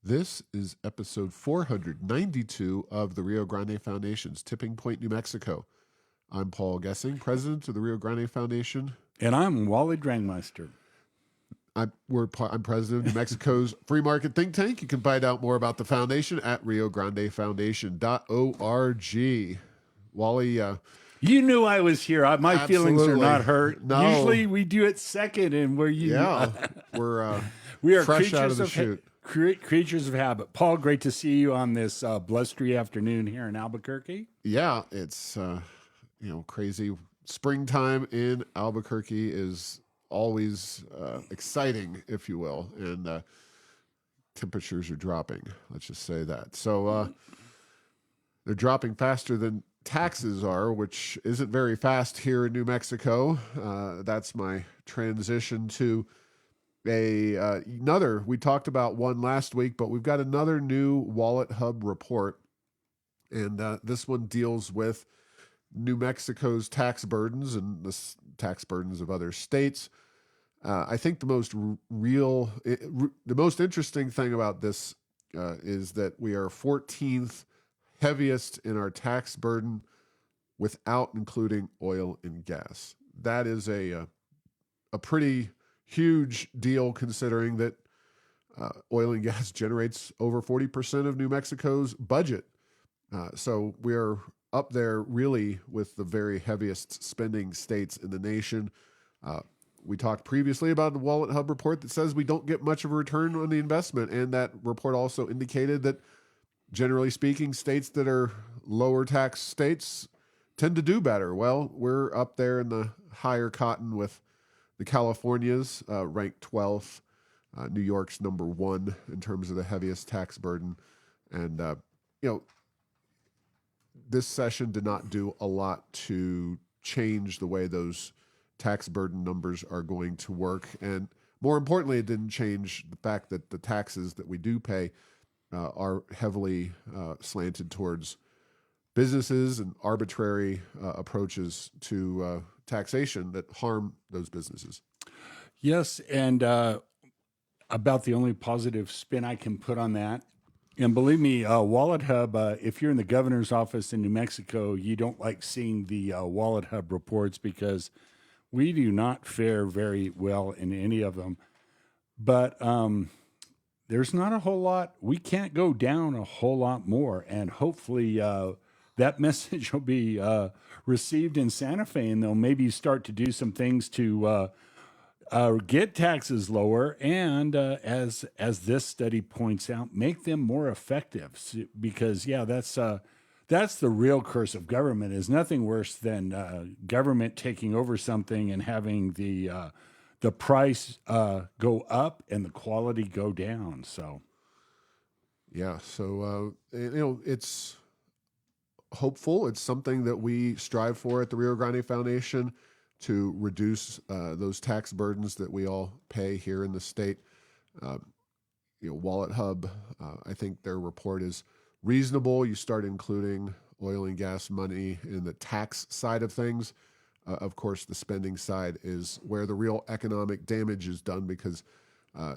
This is episode 492 of the Rio Grande Foundation's Tipping Point, New Mexico. I'm Paul Gessing, president of the Rio Grande Foundation. And I'm Wally Drangmeister. I'm president of New Mexico's free market think tank. You can find out more about the foundation at riograndefoundation.org. Wally, you knew I was here. My absolutely. Feelings are not hurt. No. Usually we do it second, and we're we are fresh out of the chute. Creatures of habit. Paul, great to see you on this blustery afternoon here in Albuquerque. Yeah, it's crazy. Springtime in Albuquerque is always exciting, if you will, and temperatures are dropping. Let's just say that. So they're dropping faster than taxes are, which isn't very fast here in New Mexico. That's my transition to another. We talked about one last week, but we've got another new Wallethub report, and this one deals with New Mexico's tax burdens and the tax burdens of other states. I think the most interesting thing about this is that we are 14th heaviest in our tax burden without including oil and gas. That is a pretty huge deal, considering that oil and gas generates over 40% of New Mexico's budget. So we're up there really with the very heaviest spending states in the nation. We talked previously about the Wallethub report that says we don't get much of a return on the investment, and that report also indicated that, generally speaking, states that are lower tax states tend to do better. Well, we're up there in the higher cotton with the Californias, ranked 12th. New York's number 1 in terms of the heaviest tax burden. And, this session did not do a lot to change the way those tax burden numbers are going to work. And more importantly, it didn't change the fact that the taxes that we do pay are heavily slanted towards businesses and arbitrary approaches to taxation that harm those businesses. Yes, and about the only positive spin I can put on that, and believe me, Wallethub, if you're in the governor's office in New Mexico, you don't like seeing the Wallethub reports because we do not fare very well in any of them. But there's not a whole lot. We can't go down a whole lot more, and hopefully that message will be received in Santa Fe, and they'll maybe start to do some things to get taxes lower, and as this study points out, make them more effective. Because that's the real curse of government. Is nothing worse than government taking over something and having the price go up and the quality go down. So, yeah. So it's hopeful. It's something that we strive for at the Rio Grande Foundation, to reduce those tax burdens that we all pay here in the state. Wallethub, I think their report is reasonable. You start including oil and gas money in the tax side of things. Of course, the spending side is where the real economic damage is done, because I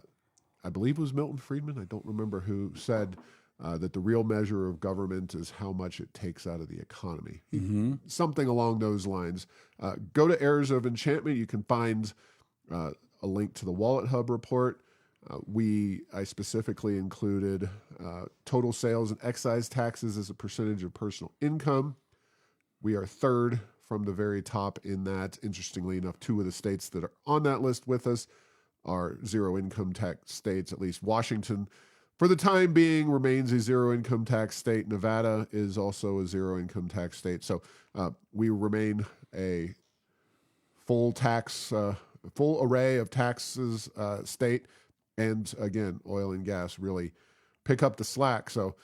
believe it was Milton Friedman, I don't remember who, said that the real measure of government is how much it takes out of the economy. Mm-hmm. Something along those lines. Go to Errors of Enchantment. You can find a link to the Wallethub report. I specifically included total sales and excise taxes as a percentage of personal income. We are third from the very top in that. Interestingly enough, 2 of the states that are on that list with us are zero income tax states. At least Washington, for the time being, remains a zero income tax state. Nevada is also a zero income tax state. So we remain a full array of taxes state. And again, oil and gas really pick up the slack. So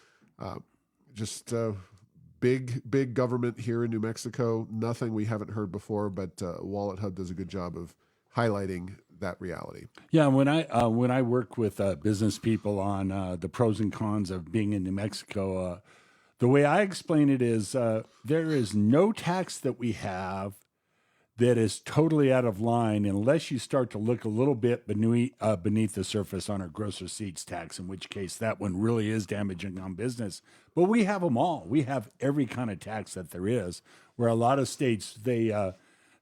just big government here in New Mexico. Nothing we haven't heard before, but Wallethub does a good job of highlighting that reality. Yeah, when I work with business people on the pros and cons of being in New Mexico, the way I explain it is there is no tax that we have that is totally out of line unless you start to look a little bit beneath the surface on our gross receipts tax, in which case that one really is damaging on business. But we have them all. We have every kind of tax that there is, where a lot of states, they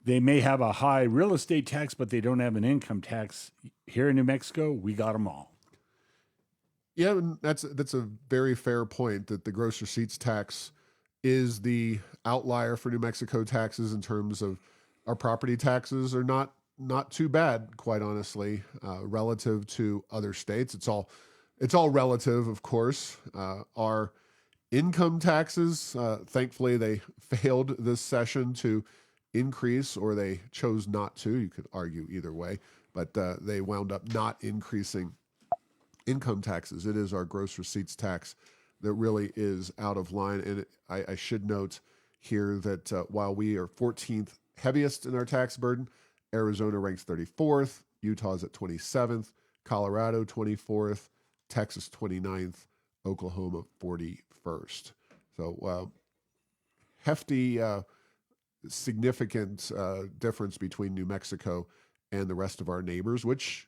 may have a high real estate tax, but they don't have an income tax. Here in New Mexico, we got them all. Yeah, and that's a very fair point that the gross receipts tax is the outlier for New Mexico taxes in terms of our property taxes are not too bad, quite honestly, relative to other states. It's all relative, of course. Our income taxes, thankfully, they failed this session to increase, or they chose not to. You could argue either way, but they wound up not increasing income taxes. It is our gross receipts tax that really is out of line. And I should note here that while we are 14th heaviest in our tax burden, Arizona ranks 34th, Utah's at 27th, Colorado 24th, Texas 29th, Oklahoma 41st. So hefty, significant difference between New Mexico and the rest of our neighbors, which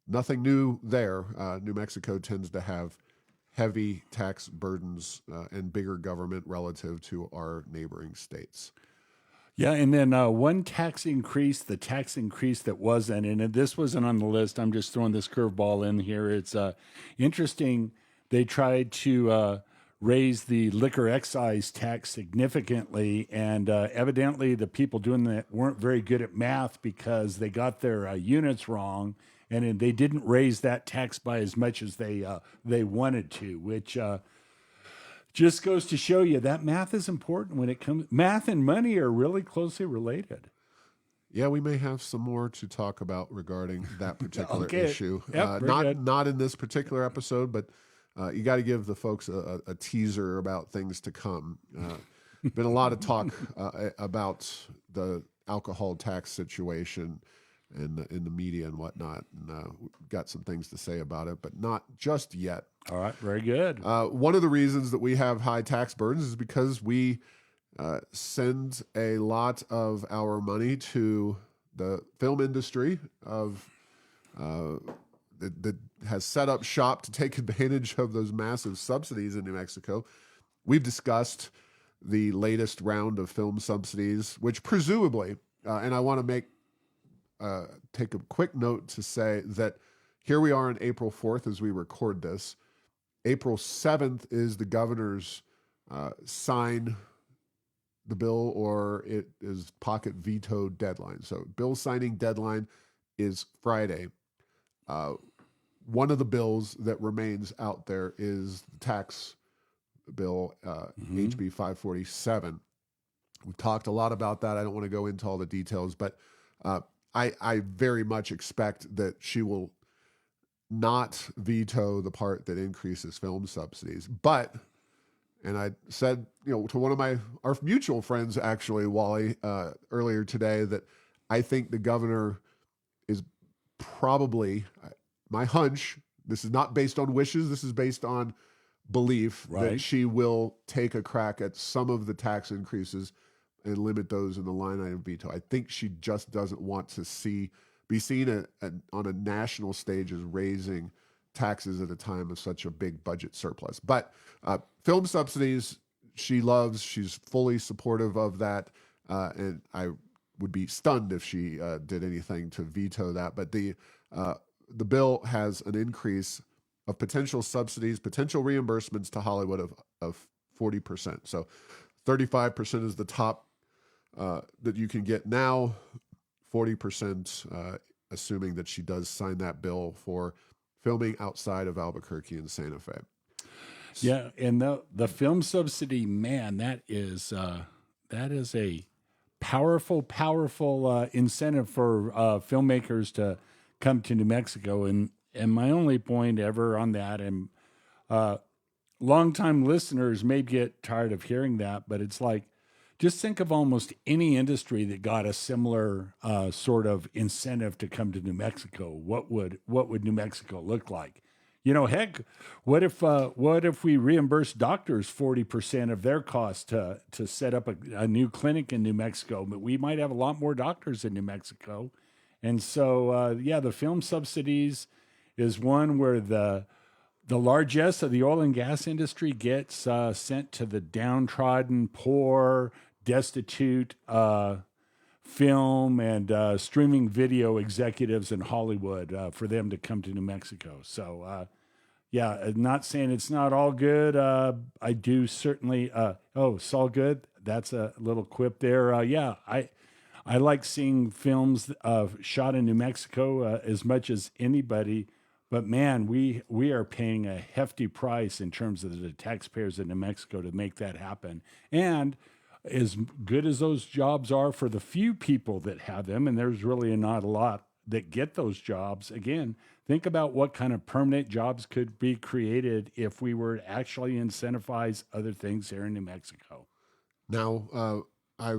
nothing new there. New Mexico tends to have heavy tax burdens and bigger government relative to our neighboring states. Yeah, and then one tax increase, the tax increase that wasn't, and this wasn't on the list. I'm just throwing this curveball in here. It's interesting. They tried to raise the liquor excise tax significantly, and evidently the people doing that weren't very good at math because they got their units wrong, and they didn't raise that tax by as much as they wanted to, which just goes to show you that math is important when it comes. Math and money are really closely related. Yeah, we may have some more to talk about regarding that particular issue. Yep, not in this particular episode, but you got to give the folks a teaser about things to come. Been a lot of talk about the alcohol tax situation and in the media and whatnot, and got some things to say about it, but not just yet. All right, very good. One of the reasons that we have high tax burdens is because we send a lot of our money to the film industry that has set up shop to take advantage of those massive subsidies in New Mexico. We've discussed the latest round of film subsidies, which presumably, and I want to take a quick note to say that here we are on April 4th as we record this. April 7th is the governor's sign the bill, or it is pocket veto deadline. So bill signing deadline is Friday. One of the bills that remains out there is the tax bill, HB 547. We've talked a lot about that. I don't want to go into all the details, but I very much expect that she will not veto the part that increases film subsidies. But, and I said, to one of our mutual friends, actually, Wally, earlier today, that I think the governor is probably, my hunch, this is not based on wishes, this is based on belief, right, that she will take a crack at some of the tax increases and limit those in the line item veto. I think she just doesn't want to be seen on a national stage as raising taxes at a time of such a big budget surplus. But film subsidies, she loves. She's fully supportive of that, and I would be stunned if she did anything to veto that. But the bill has an increase of potential subsidies, potential reimbursements to Hollywood of 40%. So 35% is the top that you can get now, 40%, assuming that she does sign that bill for filming outside of Albuquerque and Santa Fe. Yeah, and the film subsidy, man, that is a powerful incentive for filmmakers to come to New Mexico. And my only point ever on that, and longtime listeners may get tired of hearing that, but it's like, just think of almost any industry that got a similar sort of incentive to come to New Mexico. What would New Mexico look like? Heck, what if we reimburse doctors 40% of their cost to set up a new clinic in New Mexico? But we might have a lot more doctors in New Mexico, and so yeah, the film subsidies is one where the largesse of the oil and gas industry gets sent to the downtrodden, poor, destitute film and streaming video executives in Hollywood for them to come to New Mexico. So, yeah, not saying it's not all good. I do certainly. Oh, it's all good. That's a little quip there. Yeah, I like seeing films shot in New Mexico as much as anybody. But man, we are paying a hefty price in terms of the taxpayers in New Mexico to make that happen. And as good as those jobs are for the few people that have them, and there's really not a lot that get those jobs, again, think about what kind of permanent jobs could be created if we were to actually incentivize other things here in New Mexico. Now, I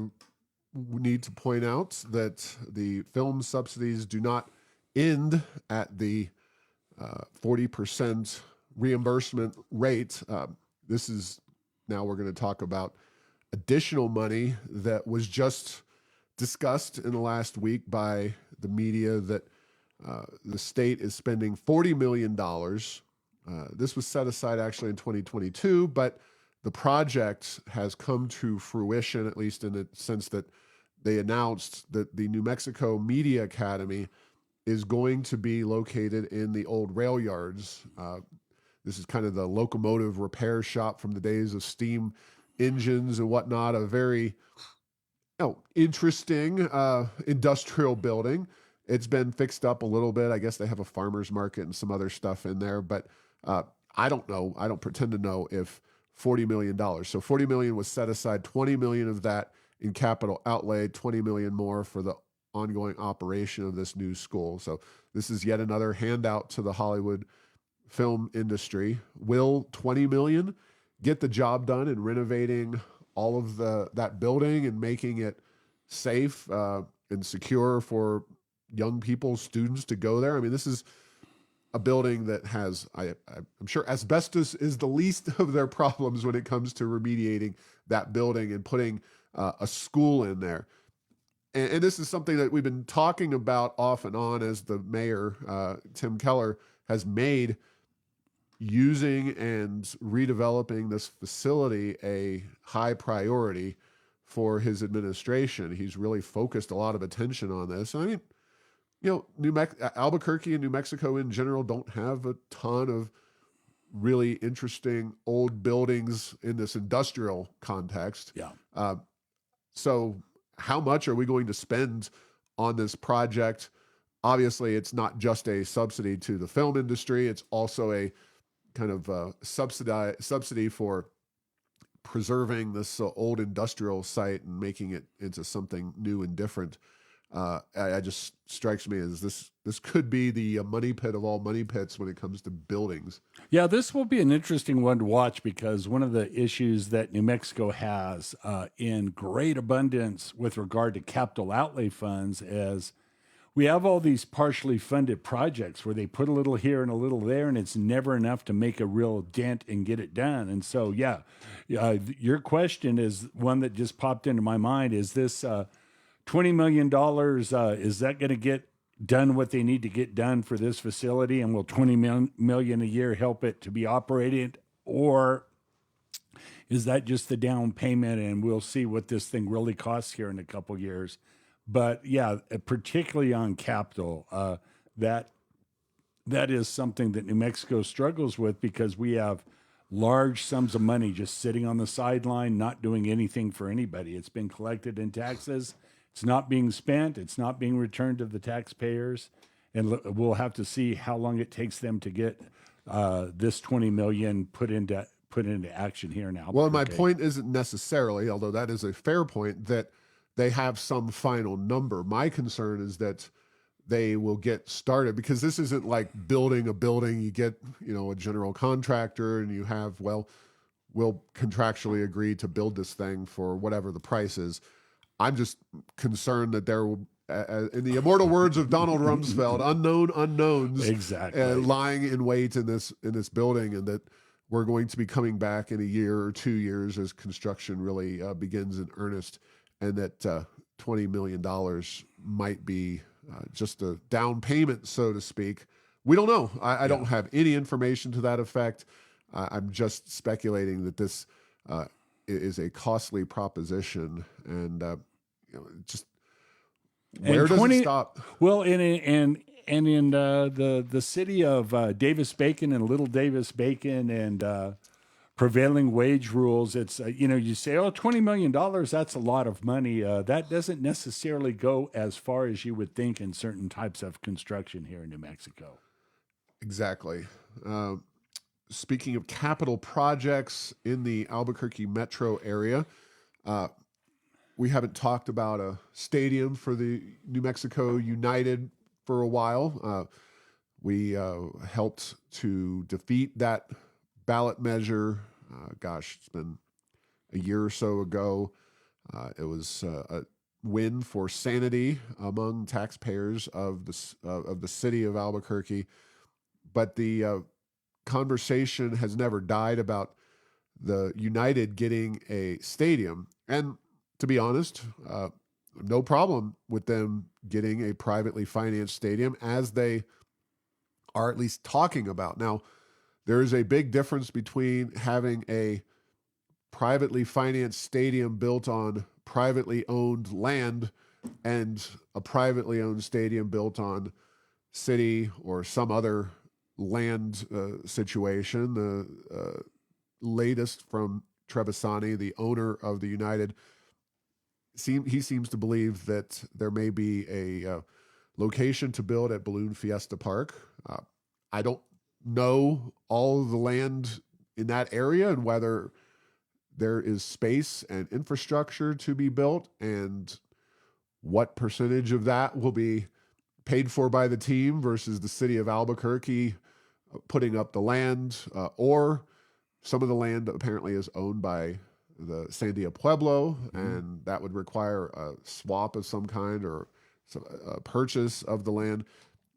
need to point out that the film subsidies do not end at the 40% reimbursement rate. This is now we're going to talk about additional money that was just discussed in the last week by the media that the state is spending $40 million. This was set aside actually in 2022, but the project has come to fruition, at least in the sense that they announced that the New Mexico Media Academy is going to be located in the old rail yards. This is kind of the locomotive repair shop from the days of steam engines and whatnot. A very interesting industrial building. It's been fixed up a little bit. I guess they have a farmer's market and some other stuff in there, but I don't know. I don't pretend to know if $40 million. So $40 million was set aside, 20 million of that in capital outlay, 20 million more for the ongoing operation of this new school. So this is yet another handout to the Hollywood film industry. Will 20 million get the job done in renovating all of that building and making it safe and secure for young people, students to go there? I mean, this is a building that has, I'm sure asbestos is the least of their problems when it comes to remediating that building and putting a school in there. And this is something that we've been talking about off and on as the mayor, Tim Keller, has made using and redeveloping this facility a high priority for his administration. He's really focused a lot of attention on this. I mean, Albuquerque and New Mexico in general don't have a ton of really interesting old buildings in this industrial context. Yeah. So how much are we going to spend on this project? Obviously, it's not just a subsidy to the film industry. It's also a kind of subsidy for preserving this old industrial site and making it into something new and different. I just strikes me as this could be the money pit of all money pits when it comes to buildings. Yeah, this will be an interesting one to watch because one of the issues that New Mexico has in great abundance with regard to capital outlay funds is we have all these partially funded projects where they put a little here and a little there, and it's never enough to make a real dent and get it done. And so, yeah, your question is one that just popped into my mind. Is this $20 million, is that going to get done what they need to get done for this facility? And will 20 million a year help it to be operated? Or is that just the down payment and we'll see what this thing really costs here in a couple years? But yeah, particularly on capital, that is something that New Mexico struggles with because we have large sums of money just sitting on the sideline, not doing anything for anybody. It's been collected in taxes. It's not being spent. It's not being returned to the taxpayers. And we'll have to see how long it takes them to get this 20 million put into action here now. Well, my point isn't necessarily, although that is a fair point, that they have some final number. My concern is that they will get started because this isn't like building a building. You get, a general contractor and you have, we'll contractually agree to build this thing for whatever the price is. I'm just concerned that there will in the immortal words of Donald Rumsfeld, unknown unknowns, Exactly. lying in wait in this building, and that we're going to be coming back in a year or 2 years as construction really begins in earnest, and that $20 million might be just a down payment, so to speak. We don't know. I don't have any information to that effect. I'm just speculating that this is a costly proposition, and just where does it stop? Well, in the city of Davis Bacon and Little Davis Bacon and prevailing wage rules, it's you say, oh, $20 million, that's a lot of money. That doesn't necessarily go as far as you would think in certain types of construction here in New Mexico. Exactly. Speaking of capital projects in the Albuquerque metro area, we haven't talked about a stadium for the New Mexico United for a while. We helped to defeat that ballot measure. It's been a year or so ago. It was a win for sanity among taxpayers of the city of Albuquerque. But the conversation has never died about the United getting a stadium. And to be honest, no problem with them getting a privately financed stadium, as they are at least talking about. Now, there is a big difference between having a privately financed stadium built on privately owned land and a privately owned stadium built on city or some other land situation. The latest from Trevisani, the owner of the United, he seems to believe that there may be a location to build at Balloon Fiesta Park. I don't know all of the land in that area and whether there is space and infrastructure to be built, and what percentage of that will be paid for by the team versus the city of Albuquerque putting up the land, or some of the land apparently is owned by the Sandia Pueblo, and that would require a swap of some kind or a purchase of the land.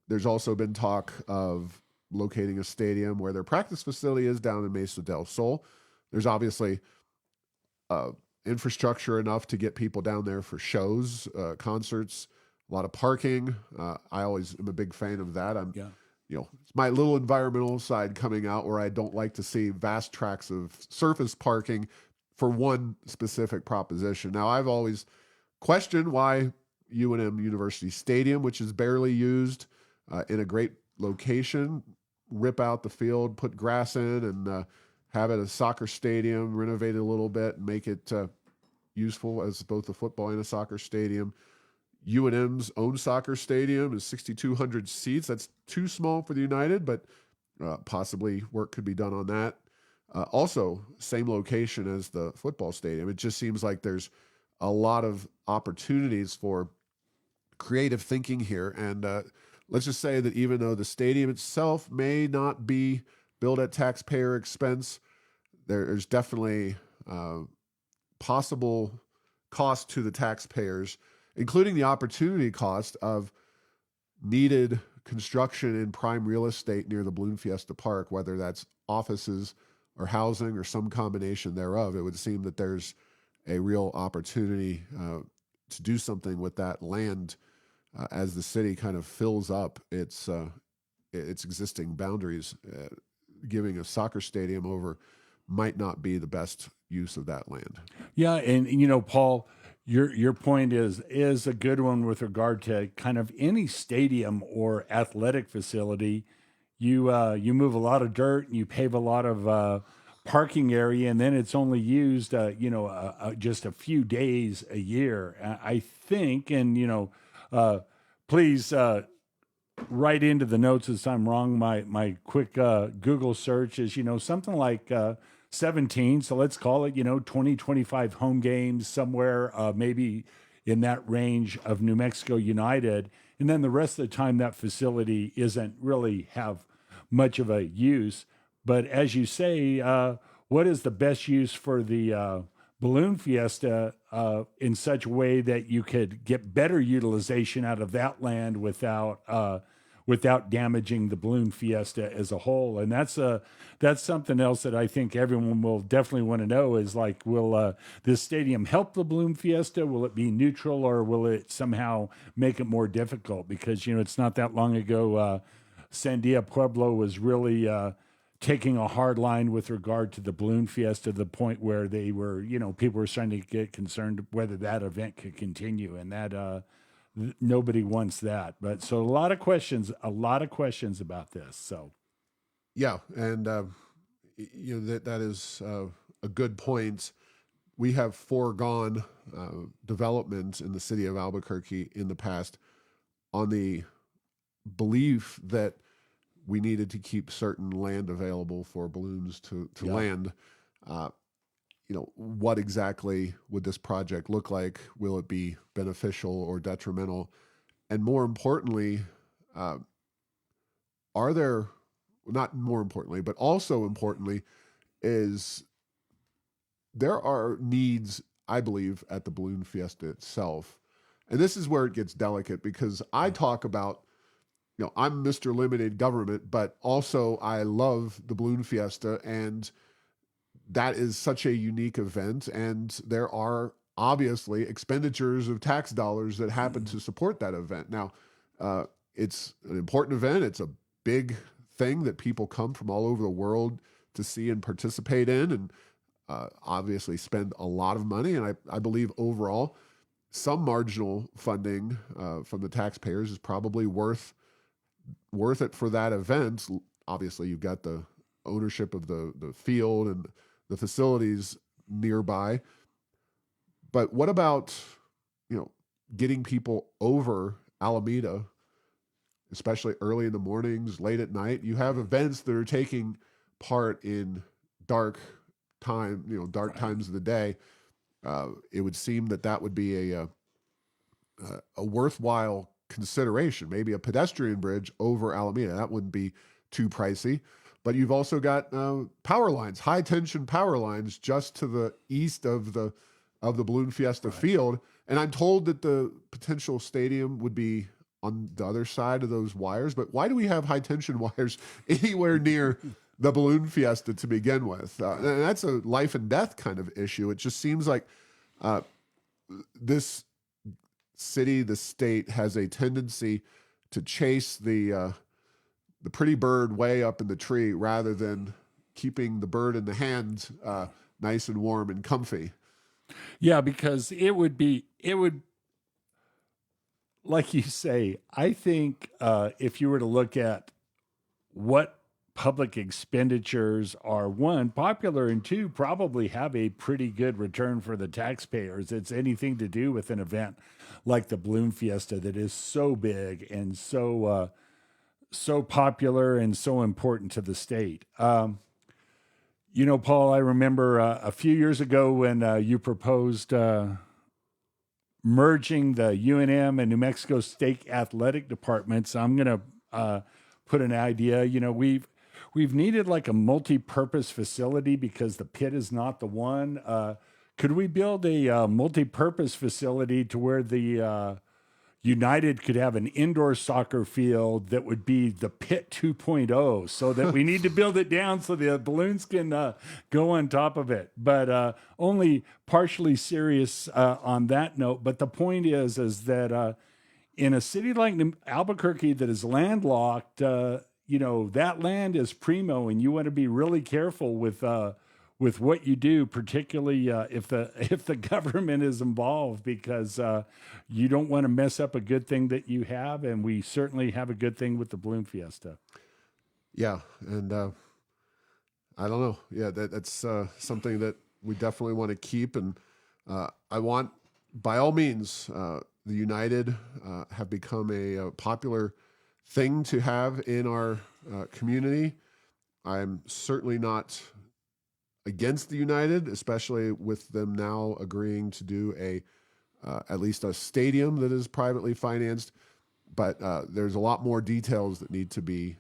There's also been talk of locating a stadium where their practice facility is down in Mesa del Sol. There's obviously infrastructure enough to get people down there for shows, concerts, a lot of parking. I always am a big fan of that. It's my little environmental side coming out, where I don't like to see vast tracts of surface parking for one specific proposition. Now, I've always questioned why UNM University Stadium, which is barely used, in a great location, rip out the field, put grass in, and have it a soccer stadium, renovate it a little bit, and make it useful as both a football and a soccer stadium. UNM's own soccer stadium is 6,200 seats. That's too small for the United, but possibly work could be done on that. Also, same location as the football stadium. It just seems like there's a lot of opportunities for creative thinking here. And let's just say that even though the stadium itself may not be built at taxpayer expense, there's definitely possible cost to the taxpayers, including the opportunity cost of needed construction in prime real estate near the Balloon Fiesta Park, whether that's offices or housing or some combination thereof. It would seem that there's a real opportunity to do something with that land as the city kind of fills up its existing boundaries. Giving a soccer stadium over might not be the best use of that land. Yeah, and Paul, your point is a good one with regard to kind of any stadium or athletic facility. You move a lot of dirt and you pave a lot of parking area, and then it's only used just a few days a year. I think, and please write into the notes as I'm wrong. My quick Google search is something like 17, so let's call it 20, 25 home games somewhere, maybe in that range of New Mexico United, and then the rest of the time that facility isn't really have much of a use. But as you say, what is the best use for the balloon fiesta in such a way that you could get better utilization out of that land without damaging the balloon fiesta as a whole. And that's something else that I think everyone will definitely want to know is like, will this stadium help the balloon fiesta? Will it be neutral, or will it somehow make it more difficult? Because it's not that long ago, Sandia Pueblo was really taking a hard line with regard to the balloon fiesta, to the point where they were, people were starting to get concerned whether that event could continue, and that nobody wants that. But so a lot of questions about this. So Yeah, and that is a good point. We have foregone development in the city of Albuquerque in the past on the belief that we needed to keep certain land available for balloons to land. What exactly would this project look like? Will it be beneficial or detrimental? And more importantly, are there, not more importantly, but also importantly, is there are needs, I believe, at the Balloon Fiesta itself. And this is where it gets delicate, because I talk about, I'm Mr. Limited Government, but also I love the Balloon Fiesta, and that is such a unique event. And there are obviously expenditures of tax dollars that happen to support that event. Now, it's an important event. It's a big thing that people come from all over the world to see and participate in, and obviously spend a lot of money. And I believe overall, some marginal funding from the taxpayers is probably worth it for that event. Obviously, you've got the ownership of the field and the facilities nearby. But what about, getting people over Alameda, especially early in the mornings, late at night? You have events that are taking part in dark times of the day. It would seem that would be a worthwhile consideration. Maybe a pedestrian bridge over Alameda. That wouldn't be too pricey. But you've also got power lines, high tension power lines, just to the east of the Balloon Fiesta field. And I'm told that the potential stadium would be on the other side of those wires. But why do we have high tension wires anywhere near the Balloon Fiesta to begin with? And that's a life and death kind of issue. It just seems like this city, the state, has a tendency to chase the pretty bird way up in the tree rather than keeping the bird in the hand nice and warm and comfy. Yeah, because it would, like you say, I think if you were to look at what public expenditures are, one, popular, and two, probably have a pretty good return for the taxpayers, it's anything to do with an event like the Balloon Fiesta that is so big and so popular and so important to the state. Paul, I remember a few years ago when you proposed merging the UNM and New Mexico State athletic departments. I'm going to put an idea. We've needed like a multi-purpose facility because the pit is not the one. Could we build a multi-purpose facility to where the United could have an indoor soccer field that would be the pit 2.0, so that we need to build it down so the balloons can go on top of it. But only partially serious on that note. But the point is that in a city like Albuquerque that is landlocked, that land is primo, and you want to be really careful with what you do, particularly if the government is involved, because you don't want to mess up a good thing that you have, and we certainly have a good thing with the Balloon Fiesta. Yeah, and I don't know. Yeah, that's something that we definitely want to keep, and I want, by all means, the United have become a popular thing to have in our community. I'm certainly not against the United, especially with them now agreeing to do at least a stadium that is privately financed. But there's a lot more details that need to be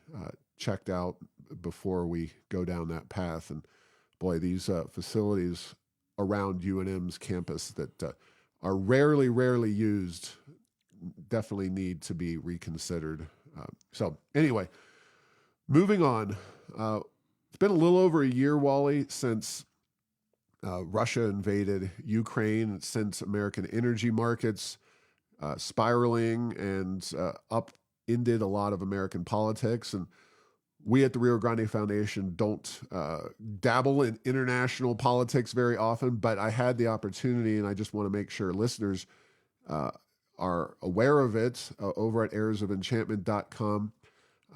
checked out before we go down that path. And boy, these facilities around UNM's campus that are rarely used definitely need to be reconsidered. So anyway, moving on. It's been a little over a year, Wally, since Russia invaded Ukraine, since American energy markets spiraling and upended a lot of American politics. And we at the Rio Grande Foundation don't dabble in international politics very often, but I had the opportunity, and I just want to make sure listeners are aware of it over at arrowsoфenchantment.com.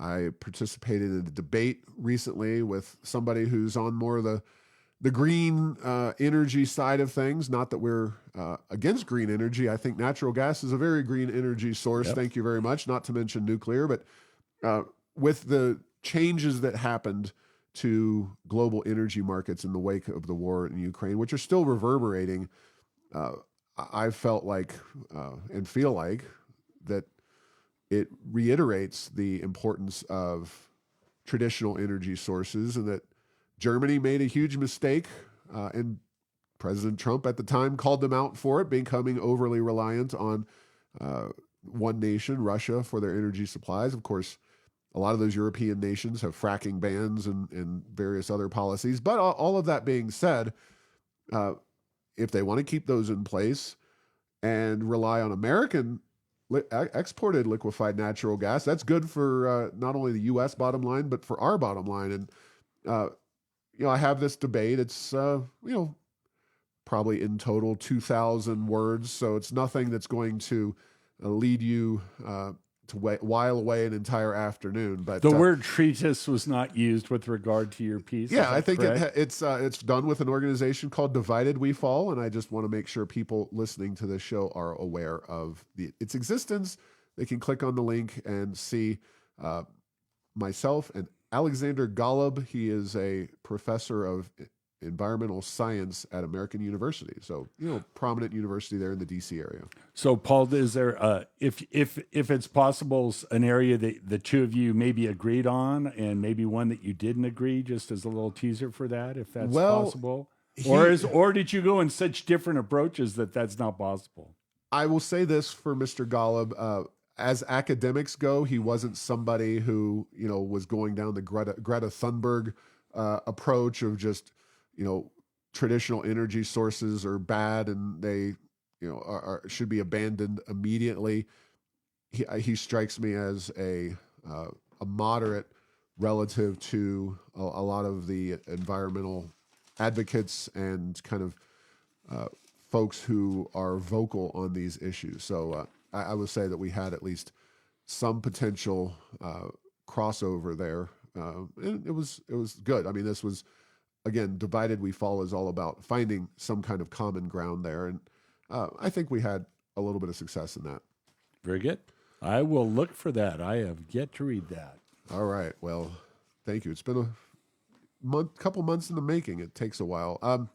I participated in a debate recently with somebody who's on more of the green energy side of things. Not that we're against green energy. I think natural gas is a very green energy source. Yep. Thank you very much. Not to mention nuclear, but with the changes that happened to global energy markets in the wake of the war in Ukraine, which are still reverberating, I felt like and feel like that it reiterates the importance of traditional energy sources, and that Germany made a huge mistake, and President Trump at the time called them out for it, becoming overly reliant on one nation, Russia, for their energy supplies. Of course, a lot of those European nations have fracking bans and various other policies. But all of that being said, if they want to keep those in place and rely on American exported liquefied natural gas, that's good for not only the U.S. bottom line, but for our bottom line. And, I have this debate. It's, probably in total 2,000 words. So it's nothing that's going to lead you to while away an entire afternoon. But the word treatise was not used with regard to your piece. Yeah, I think it's done with an organization called Divided We Fall, and I just want to make sure people listening to this show are aware of its existence. They can click on the link and see myself and Alexander Golub. He is a professor of environmental science at American University. So, prominent university there in the DC area. So, Paul, is there, if it's possible, an area that the two of you maybe agreed on, and maybe one that you didn't agree, just as a little teaser for that, if that's possible? Or did you go in such different approaches that that's not possible? I will say this for Mr. Golub. As academics go, he wasn't somebody who, was going down the Greta Thunberg approach of just, traditional energy sources are bad and they, should be abandoned immediately. He strikes me as a moderate relative to a lot of the environmental advocates and kind of folks who are vocal on these issues. So I would say that we had at least some potential crossover there. And it was good. I mean, this was, again, Divided We Fall is all about finding some kind of common ground there. And I think we had a little bit of success in that. Very good. I will look for that. I have yet to read that. All right. Well, thank you. It's been a couple months in the making. It takes a while.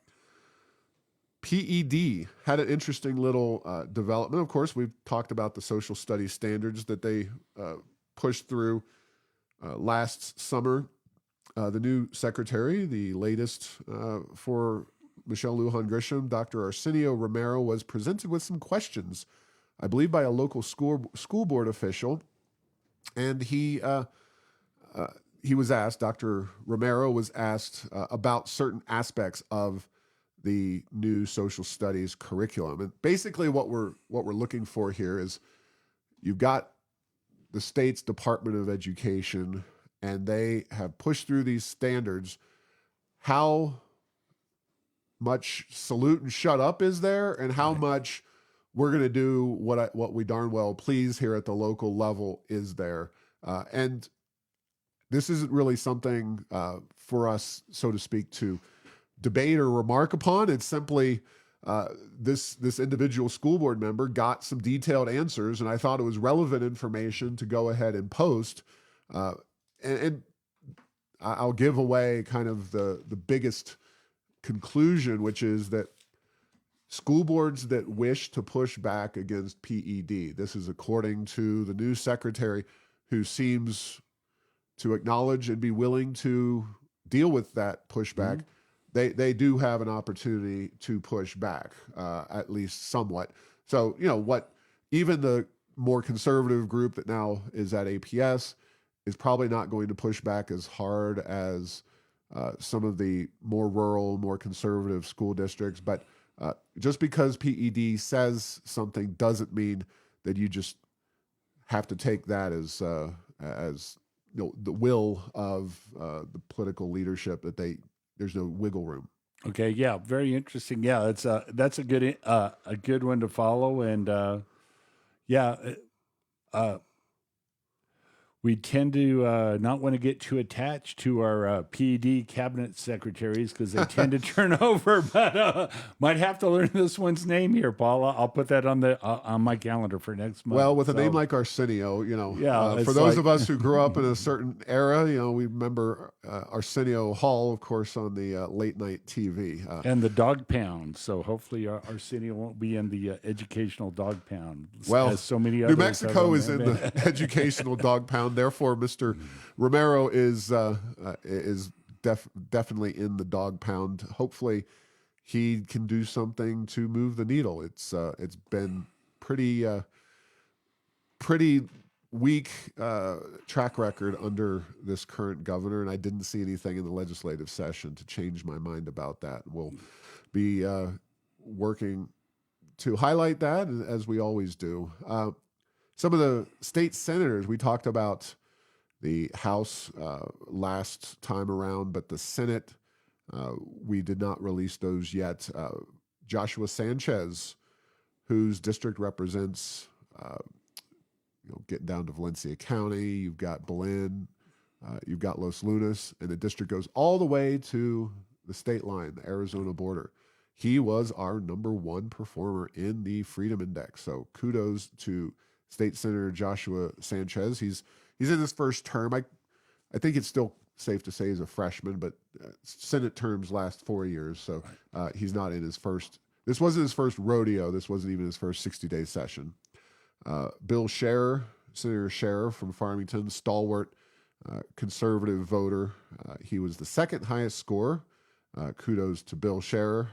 PED had an interesting little development. Of course, we've talked about the social studies standards that they pushed through last summer. The new secretary, the latest for Michelle Lujan Grisham, Dr. Arsenio Romero, was presented with some questions, I believe, by a local school board official. And he was asked, Dr. Romero was asked about certain aspects of the new social studies curriculum. And basically what we're looking for here is you've got the state's Department of Education, and they have pushed through these standards. How much salute and shut up is there, and how much we're going to do what we darn well please here at the local level is there? And this isn't really something for us, so to speak, to debate or remark upon. It's simply this individual school board member got some detailed answers, and I thought it was relevant information to go ahead and post. And I'll give away kind of the biggest conclusion, which is that school boards that wish to push back against PED, this is according to the new secretary, who seems to acknowledge and be willing to deal with that pushback. they do have an opportunity to push back, at least somewhat. So, what even the more conservative group that now is at APS is probably not going to push back as hard as some of the more rural, more conservative school districts. But just because PED says something doesn't mean that you just have to take that as the will of the political leadership, that there's no wiggle room. Okay, yeah, very interesting. Yeah, that's a good one to follow, and yeah, uh, we tend to not want to get too attached to our PED cabinet secretaries because they tend to turn over. But might have to learn this one's name here, Paula. I'll put that on my calendar for next month. Well, with a name like Arsenio, Yeah, for it's those like- of us who grew up in a certain era, we remember Arsenio Hall, of course, on the late night TV. and the dog pound. So hopefully Arsenio won't be in the educational dog pound. Well, as so many New others Mexico have is on in there. the educational dog pound. Therefore, Mr. Romero is definitely in the dog pound. Hopefully, he can do something to move the needle. It's been pretty weak track record under this current governor, and I didn't see anything in the legislative session to change my mind about that. We'll be working to highlight that, as we always do. Some of the state senators, we talked about the House last time around, but the Senate, we did not release those yet. Joshua Sanchez, whose district represents, getting down to Valencia County, you've got Belen, you've got Los Lunas, and the district goes all the way to the state line, the Arizona border. He was our number one performer in the Freedom Index. So kudos to State Senator Joshua Sanchez. He's in his first term. I think it's still safe to say he's a freshman, but Senate terms last 4 years, so he's not in his first. This wasn't his first rodeo. This wasn't even his first 60-day session. Bill Scherer, Senator Scherer from Farmington, stalwart conservative voter. He was the second highest score. Kudos to Bill Scherer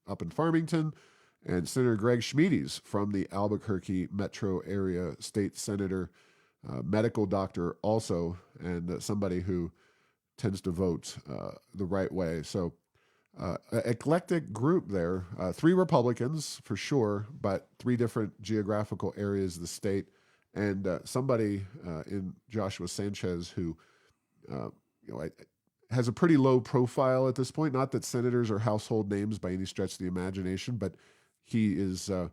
up in Farmington. And Senator Greg Schmiedes from the Albuquerque metro area, state senator, medical doctor also, and somebody who tends to vote the right way. So eclectic group there. 3 Republicans for sure, but 3 different geographical areas of the state. And somebody in Joshua Sanchez who, has a pretty low profile at this point. Not that senators are household names by any stretch of the imagination, but he is, a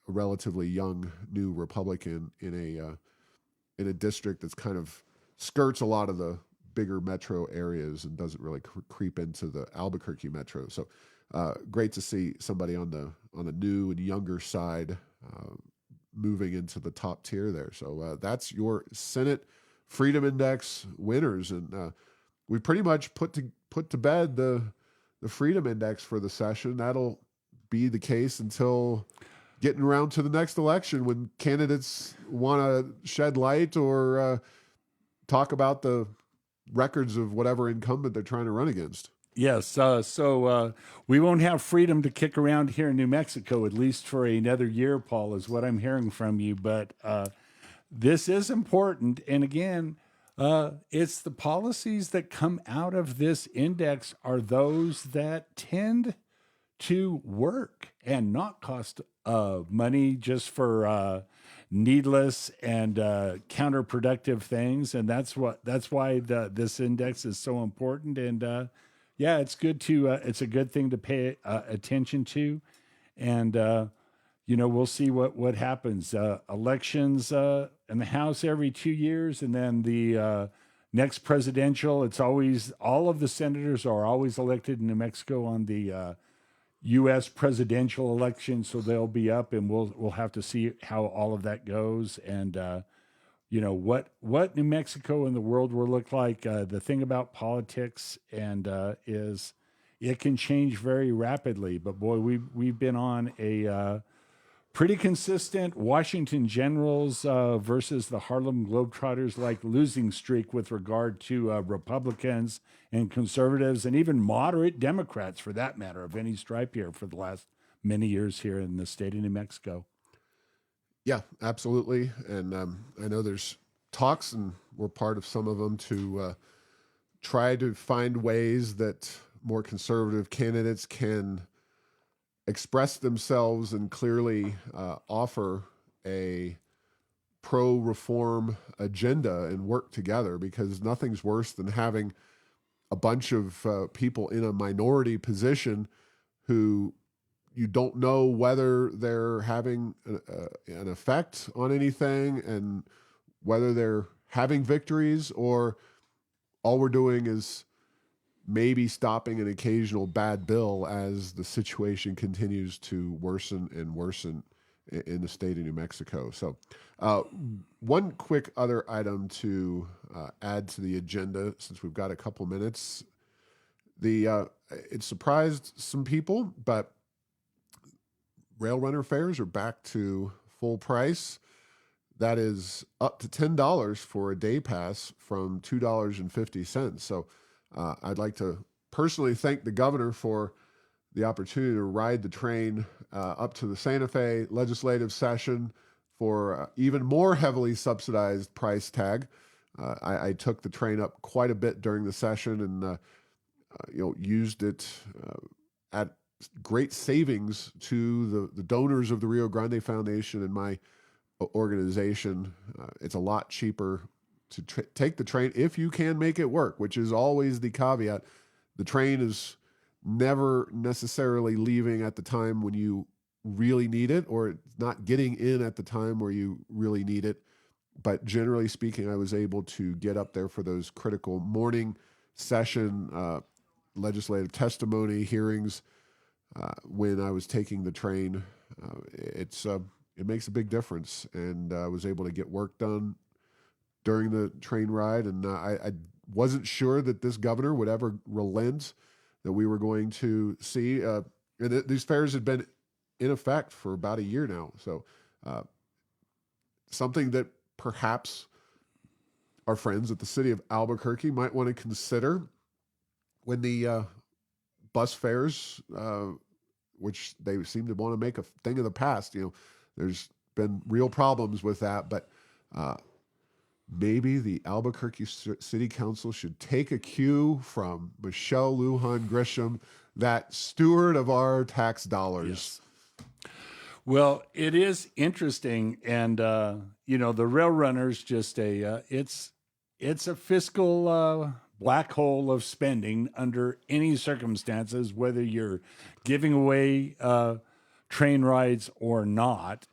relatively young new Republican in a district that's kind of skirts a lot of the bigger metro areas and doesn't really creep into the Albuquerque metro. So great to see somebody on the new and younger side moving into the top tier there. So that's your Senate Freedom Index winners, and we pretty much put to bed the Freedom Index for the session. That'll be the case until getting around to the next election, when candidates want to shed light or talk about the records of whatever incumbent they're trying to run against. Yes, so we won't have freedom to kick around here in New Mexico, at least for another year, Paul, is what I'm hearing from you. But this is important. And again, it's the policies that come out of this index are those that tend to work and not cost money just for needless and counterproductive things. And that's why this index is so important. And yeah, it's good to it's a good thing to pay attention to, and we'll see what happens. Elections in the House every 2 years, and then the next presidential. It's always all of the senators are always elected in New Mexico on the U.S. presidential election, so they'll be up, and we'll have to see how all of that goes, and what New Mexico and the world will look like. The thing about politics is it can change very rapidly. But boy, we've been on a pretty consistent. Washington Generals versus the Harlem Globetrotters, like losing streak with regard to Republicans and conservatives and even moderate Democrats, for that matter, of any stripe here for the last many years here in the state of New Mexico. Yeah, absolutely. And I know there's talks, and we're part of some of them, to try to find ways that more conservative candidates can express themselves and clearly offer a pro-reform agenda and work together, because nothing's worse than having a bunch of people in a minority position who you don't know whether they're having an effect on anything and whether they're having victories, or all we're doing is maybe stopping an occasional bad bill as the situation continues to worsen and worsen in the state of New Mexico. So one quick other item to add to the agenda, since we've got a couple minutes. It surprised some people, but rail runner fares are back to full price. That is up to $10 for a day pass from $2.50. So I'd like to personally thank the governor for the opportunity to ride the train up to the Santa Fe legislative session for even more heavily subsidized price tag. I took the train up quite a bit during the session, and used it at great savings to the donors of the Rio Grande Foundation and my organization. It's a lot cheaper to take the train if you can make it work, which is always the caveat. The train is never necessarily leaving at the time when you really need it, or it's not getting in at the time where you really need it. But generally speaking, I was able to get up there for those critical morning session legislative testimony hearings when I was taking the train. It makes a big difference, and I was able to get work done during the train ride. And I wasn't sure that this governor would ever relent, that we were going to see. And these fares had been in effect for about a year now. So something that perhaps our friends at the city of Albuquerque might want to consider when the bus fares, which they seem to want to make a thing of the past. There's been real problems with that, but maybe the Albuquerque City Council should take a cue from Michelle Lujan Grisham, that steward of our tax dollars. Yes. Well, it is interesting, and the rail runners it's a fiscal black hole of spending under any circumstances, whether you're giving away train rides or not.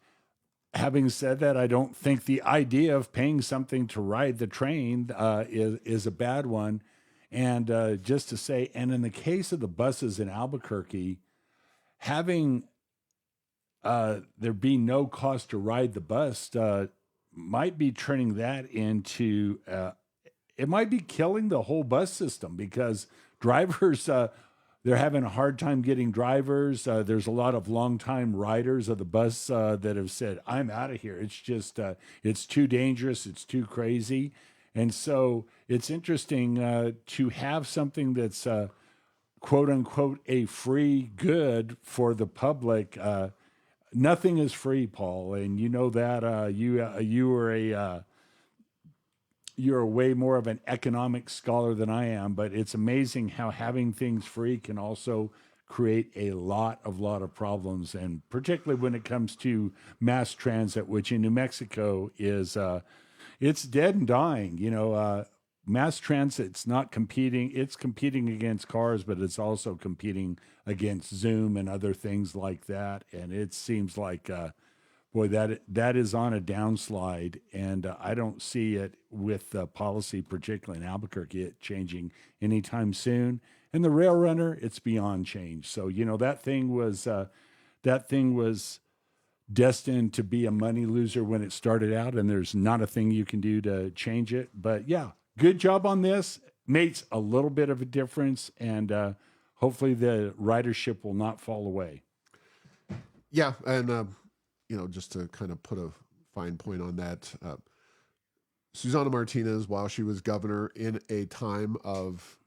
Having said that, I don't think the idea of paying something to ride the train is a bad one. And just to say, and in the case of the buses in Albuquerque, having there be no cost to ride the bus might be turning that into, it might be killing the whole bus system, because drivers, they're having a hard time getting drivers. There's a lot of longtime riders of the bus that have said, I'm out of here. It's just, it's too dangerous. It's too crazy. And so it's interesting to have something that's quote unquote a free good for the public. Nothing is free, Paul, and you know that. You're way more of an economic scholar than I am, but it's amazing how having things free can also create a lot of problems, and particularly when it comes to mass transit, which in New Mexico is it's dead and dying. Mass transit's not competing; it's competing against cars, but it's also competing against Zoom and other things like that. And it seems like boy, that is on a downslide, and I don't see it with policy, particularly in Albuquerque, it changing anytime soon. And the rail runner, it's beyond change. So that thing was destined to be a money loser when it started out, and there's not a thing you can do to change it. But yeah, good job on this. Makes a little bit of a difference, and hopefully the ridership will not fall away. Yeah, and just to kind of put a fine point on that, Susana Martinez, while she was governor in a time of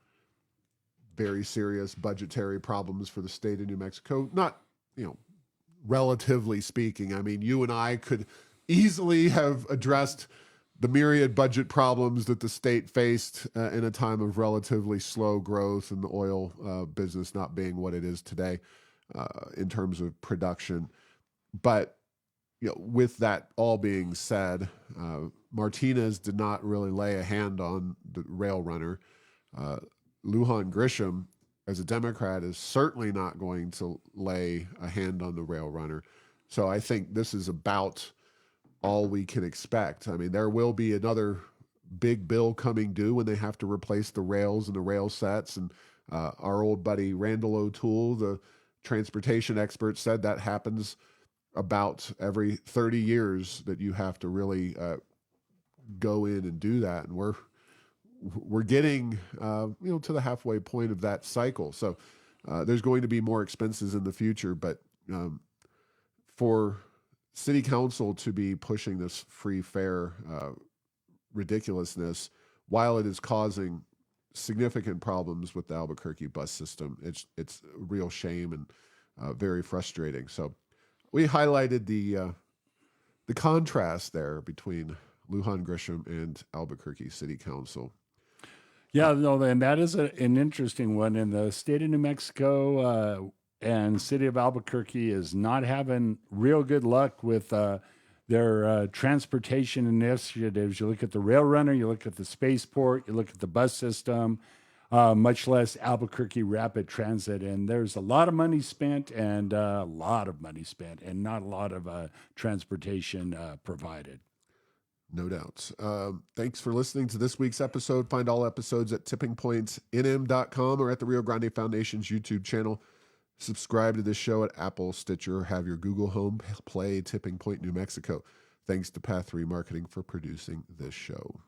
very serious budgetary problems for the state of New Mexico, not, relatively speaking, I mean, you and I could easily have addressed the myriad budget problems that the state faced in a time of relatively slow growth and the oil business not being what it is today in terms of production. But with that all being said, Martinez did not really lay a hand on the rail runner. Lujan Grisham, as a Democrat, is certainly not going to lay a hand on the rail runner. So I think this is about all we can expect. I mean, there will be another big bill coming due when they have to replace the rails and the rail sets. And our old buddy Randall O'Toole, the transportation expert, said that happens about every 30 years that you have to really go in and do that. And we're getting to the halfway point of that cycle. So there's going to be more expenses in the future, but for city council to be pushing this free fare ridiculousness, while it is causing significant problems with the Albuquerque bus system, it's a real shame and very frustrating. So we highlighted the contrast there between Lujan Grisham and Albuquerque City Council. Yeah, no, and that is an interesting one. In the state of New Mexico and city of Albuquerque is not having real good luck with their transportation initiatives. You look at the rail runner, you look at the spaceport, you look at the bus system, much less Albuquerque Rapid Transit. And there's a lot of money spent and not a lot of transportation provided. No doubts. Thanks for listening to this week's episode. Find all episodes at tippingpointsnm.com or at the Rio Grande Foundation's YouTube channel. Subscribe to this show at Apple, Stitcher, or have your Google Home play Tipping Point New Mexico. Thanks to Path 3 Marketing for producing this show.